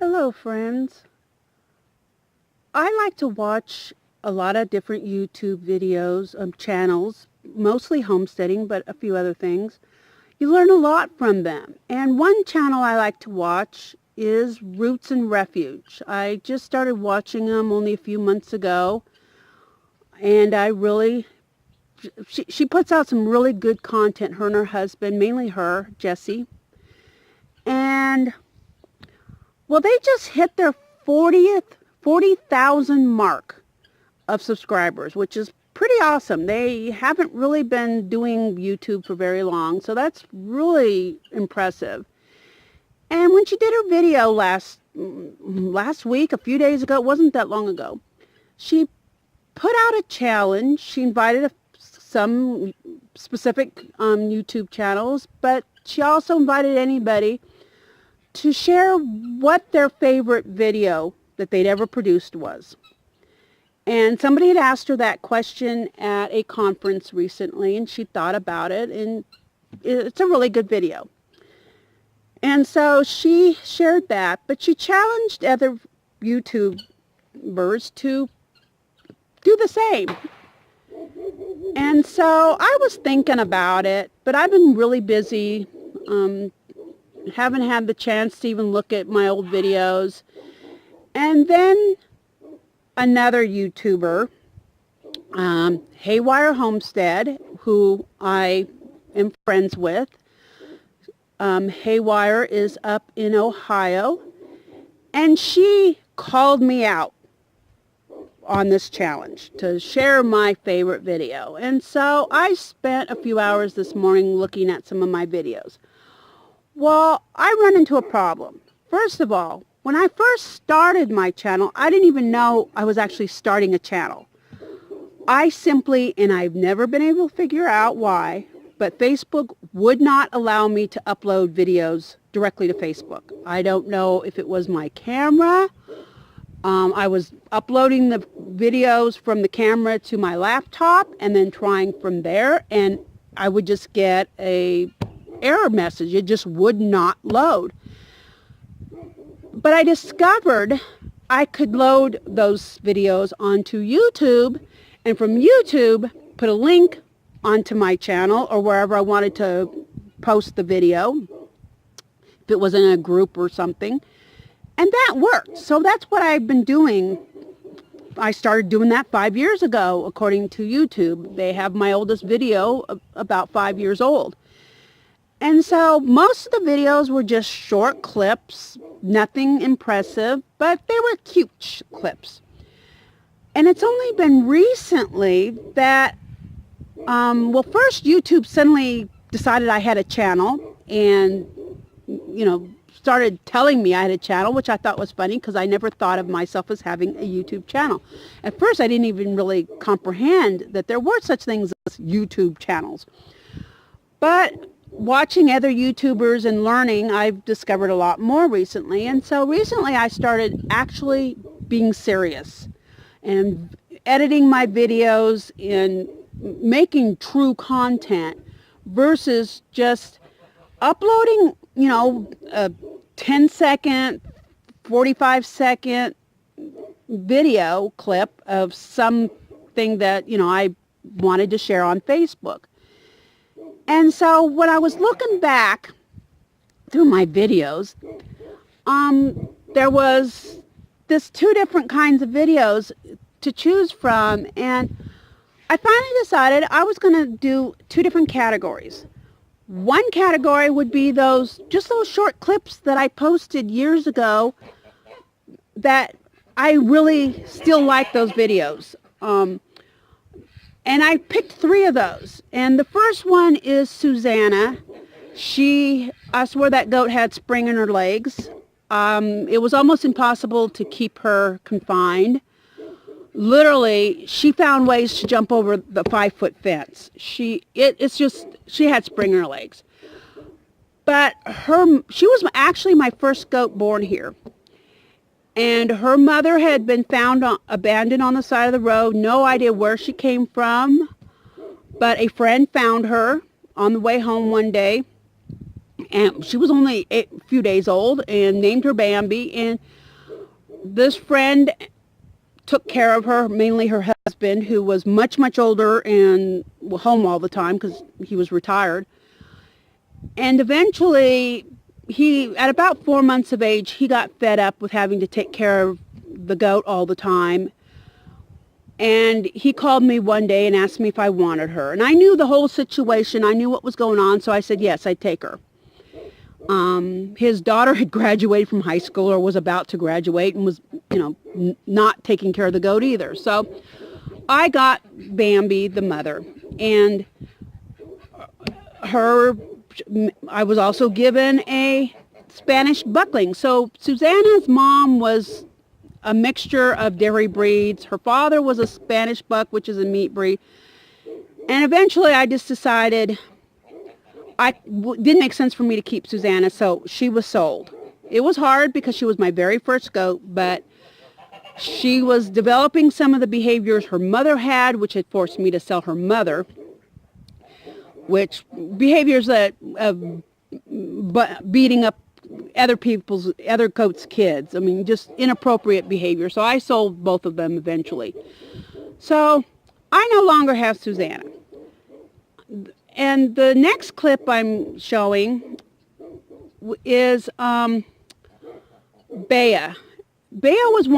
Hello friends. I like to watch a lot of different YouTube videos, channels, mostly homesteading, but a few other things. You learn a lot from them. And one channel I like to watch is Roots and Refuge. I just started watching them only a few months ago, and she puts out some really good content, her and her husband, mainly her, Jesse. And well, they just hit their 40,000 mark of subscribers, which is pretty awesome. They haven't really been doing YouTube for very long, so that's really impressive. And when she did her video last week, a few days ago, it wasn't that long ago, she put out a challenge. She invited some specific YouTube channels, but she also invited anybody to share what their favorite video that they'd ever produced was. And somebody had asked her that question at a conference recently, and she thought about it, and it's a really good video. And so she shared that, but she challenged other YouTubers to do the same. And so I was thinking about it, but I've been really busy. Haven't had the chance to even look at my old videos. And then another YouTuber, Haywire Homestead, who I am friends with. Haywire is up in Ohio, and she called me out on this challenge to share my favorite video. And so I spent a few hours this morning looking at some of my videos. Well, I run into a problem. First of all, when I first started my channel, I didn't even know I was actually starting a channel. And I've never been able to figure out why, but Facebook would not allow me to upload videos directly to Facebook. I don't know if it was my camera. I was uploading the videos from the camera to my laptop and then trying from there, and I would just get a error message. It just would not load. But I discovered I could load those videos onto YouTube, and from YouTube put a link onto my channel or wherever I wanted to post the video, if it was in a group or something. And that worked. So that's what I've been doing. I started doing that 5 years ago, according to YouTube. They have my oldest video about 5 years old. And so most of the videos were just short clips, nothing impressive, but they were cute clips. And it's only been recently that, first YouTube suddenly decided I had a channel and, started telling me I had a channel, which I thought was funny because I never thought of myself as having a YouTube channel. At first, I didn't even really comprehend that there were such things as YouTube channels. But watching other YouTubers and learning, I've discovered a lot more recently. And so recently I started actually being serious and editing my videos and making true content versus just uploading, a 10-second, 45-second video clip of something that, I wanted to share on Facebook. And so when I was looking back through my videos, there was this two different kinds of videos to choose from, and I finally decided I was going to do two different categories. One category would be those short clips that I posted years ago that I really still like those videos. And I picked 3 of those. And the first one is Susanna. I swear that goat had spring in her legs. It was almost impossible to keep her confined. Literally, she found ways to jump over the 5-foot fence. She had spring in her legs. But she was actually my first goat born here. And her mother had been found abandoned on the side of the road. No idea where she came from. But a friend found her on the way home one day. And she was only a few days old, and named her Bambi. And this friend took care of her, mainly her husband, who was much, much older and home all the time because he was retired. And eventually, at about 4 months of age, he got fed up with having to take care of the goat all the time. And he called me one day and asked me if I wanted her. And I knew the whole situation. I knew what was going on, so I said, yes, I'd take her. His daughter had graduated from high school or was about to graduate and was, not taking care of the goat either. So I got Bambi, the mother, and I was also given a Spanish buckling. So Susanna's mom was a mixture of dairy breeds. Her father was a Spanish buck, which is a meat breed. And eventually I just decided didn't make sense for me to keep Susanna, so she was sold. It was hard because she was my very first goat, but she was developing some of the behaviors her mother had, which had forced me to sell her mother, which behaviors that beating up other goats' kids. I mean, just inappropriate behavior. So I sold both of them eventually. So I no longer have Susanna. And the next clip I'm showing is Bea. Bea was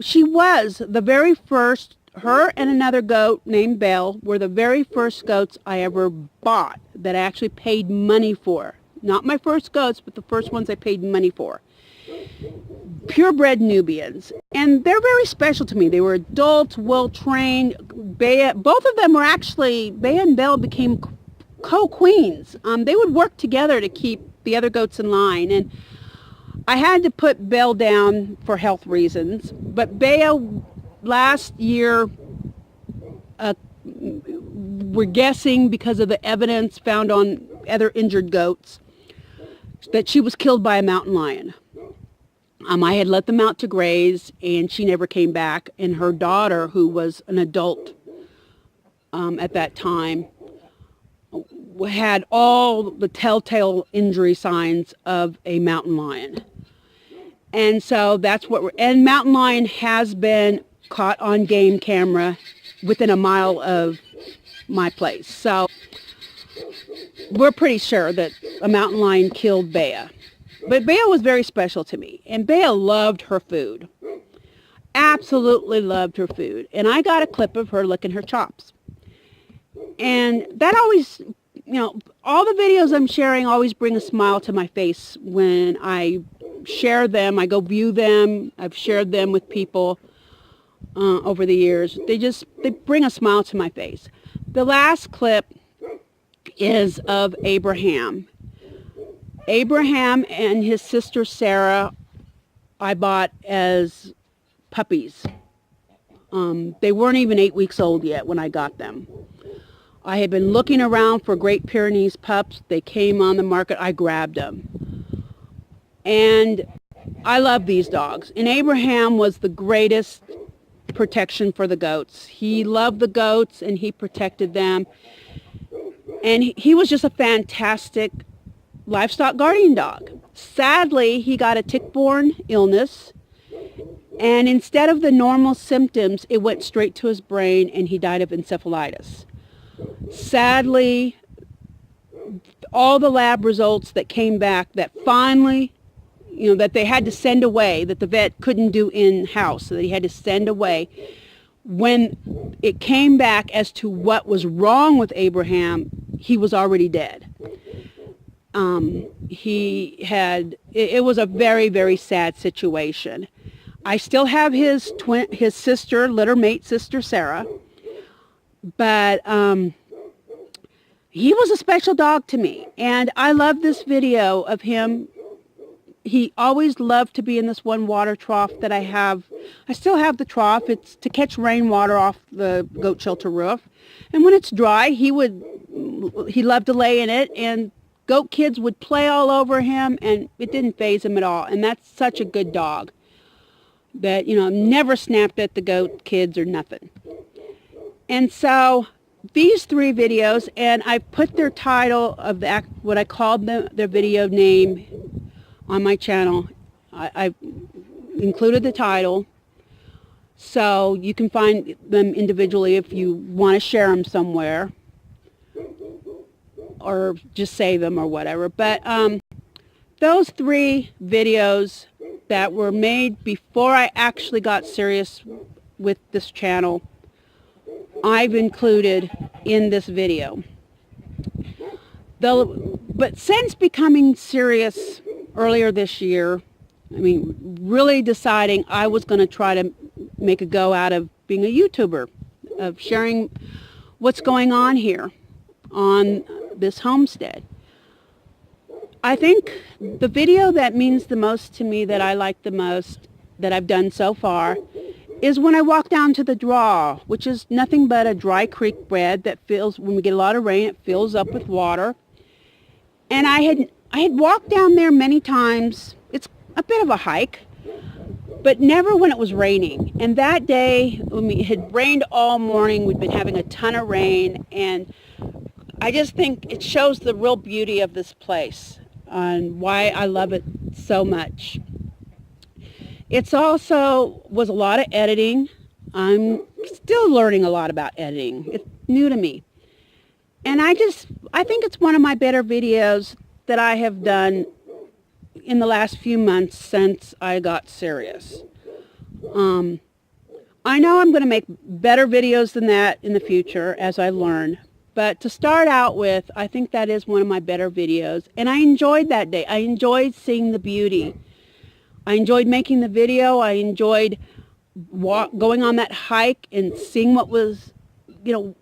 she was the very first, her and another goat named Belle were the very first goats I ever bought that I actually paid money for. Not my first goats, but the first ones I paid money for. Purebred Nubians. And they're very special to me. They were adults, well-trained. Both of them were actually, Bea and Belle became co-queens. They would work together to keep the other goats in line. And I had to put Belle down for health reasons. But Bea last year, we're guessing because of the evidence found on other injured goats, that she was killed by a mountain lion. I had let them out to graze, and she never came back. And her daughter, who was an adult at that time, had all the telltale injury signs of a mountain lion. And so that's and mountain lion has been caught on game camera within a mile of my place. So we're pretty sure that a mountain lion killed Bea. But Bea was very special to me, and Bea loved her food. Absolutely loved her food. And I got a clip of her licking her chops. And that always, all the videos I'm sharing always bring a smile to my face when I share them. I go view them. I've shared them with people over the years. They bring a smile to my face. The last clip is of Abraham. Abraham and his sister Sarah I bought as puppies. They weren't even 8 weeks old yet when I got them. I had been looking around for Great Pyrenees pups. They came on the market. I grabbed them. And I love these dogs. And Abraham was the greatest protection for the goats. He loved the goats and he protected them. And he was just a fantastic livestock guardian dog. Sadly, he got a tick-borne illness, and instead of the normal symptoms, it went straight to his brain, and he died of encephalitis. Sadly, all the lab results that came back that finally, that they had to send away, that the vet couldn't do in-house, so that he had to send away, when it came back as to what was wrong with Abraham, he was already dead. It was a very, very sad situation. I still have his sister, littermate sister Sarah, but he was a special dog to me, and I love this video of him. He always loved to be in this one water trough that I have. I still have the trough. It's to catch rainwater off the goat shelter roof. And when it's dry, he loved to lay in it, and goat kids would play all over him, and it didn't faze him at all. And that's such a good dog that, never snapped at the goat kids or nothing. And so these 3 videos, and I put their title of what I called their video name on my channel. I included the title, so you can find them individually if you want to share them somewhere or just save them or whatever. But those 3 videos that were made before I actually got serious with this channel, I've included in this video. But since becoming serious earlier this year, I mean, really deciding I was going to try to make a go out of being a YouTuber, of sharing what's going on here on this homestead. I think the video that means the most to me, that I like the most, that I've done so far, is when I walk down to the draw, which is nothing but a dry creek bed that fills, when we get a lot of rain, it fills up with water. And I had walked down there many times. It's a bit of a hike, but never when it was raining. And that day, it had rained all morning. We'd been having a ton of rain, and I just think it shows the real beauty of this place and why I love it so much. It's also was a lot of editing. I'm still learning a lot about editing. It's new to me. And I think it's one of my better videos that I have done in the last few months since I got serious. I know I'm going to make better videos than that in the future as I learn. But to start out with, I think that is one of my better videos. And I enjoyed that day. I enjoyed seeing the beauty. I enjoyed making the video. I enjoyed going on that hike and seeing what was,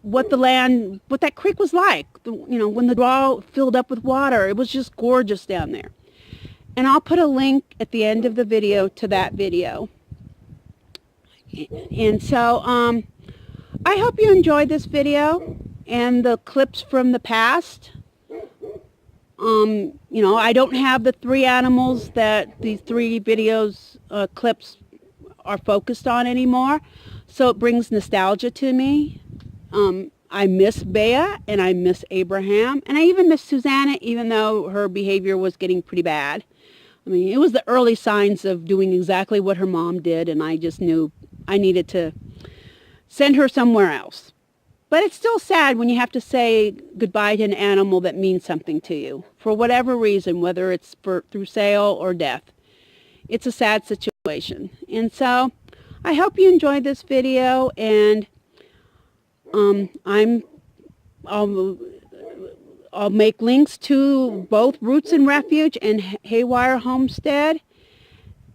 what that creek was like. When the draw filled up with water. It was just gorgeous down there. And I'll put a link at the end of the video to that video. And so I hope you enjoyed this video and the clips from the past. I don't have the 3 animals that these 3 videos, clips are focused on anymore. So it brings nostalgia to me. I miss Bea and I miss Abraham. And I even miss Susanna, even though her behavior was getting pretty bad. I mean, it was the early signs of doing exactly what her mom did, and I just knew I needed to send her somewhere else. But it's still sad when you have to say goodbye to an animal that means something to you, for whatever reason, whether it's through sale or death. It's a sad situation. And so I hope you enjoyed this video, and I'll make links to both Roots and Refuge and Haywire Homestead.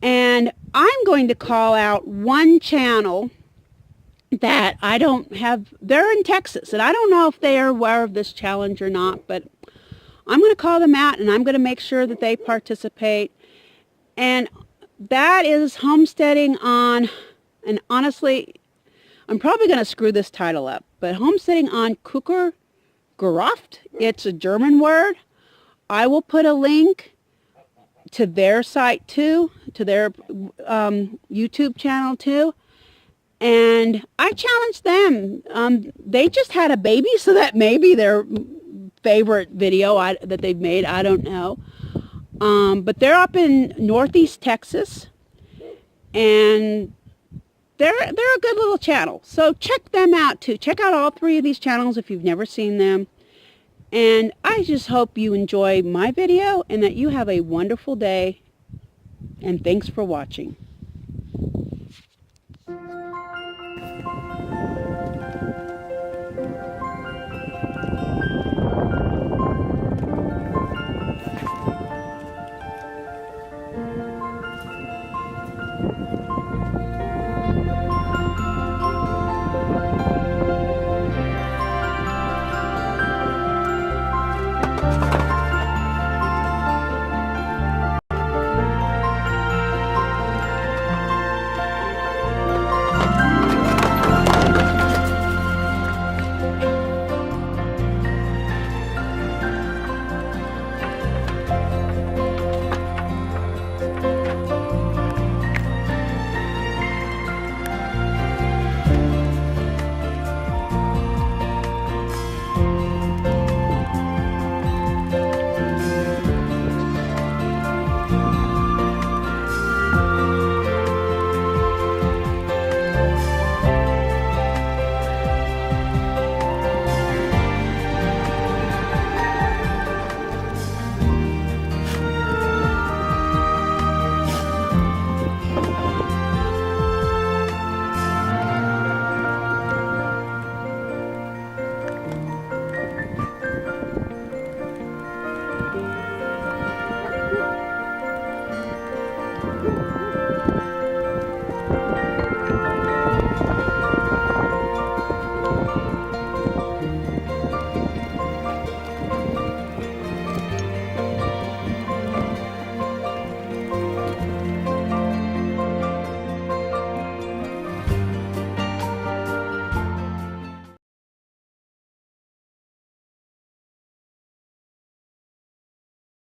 And I'm going to call out one channel that I don't have. They're in Texas, and I don't know if they are aware of this challenge or not, but I'm going to call them out, and I'm going to make sure that they participate. And that is homesteading on, and honestly, I'm probably going to screw this title up, but homesteading on Kuckergeraft. It's a German word. I will put a link to their site too, to their YouTube channel too. And I challenged them. They just had a baby, so that may be their favorite video that they've made. I don't know. But they're up in Northeast Texas, and they're a good little channel. So check them out too. Check out all 3 of these channels if you've never seen them. And I just hope you enjoy my video and that you have a wonderful day. And thanks for watching.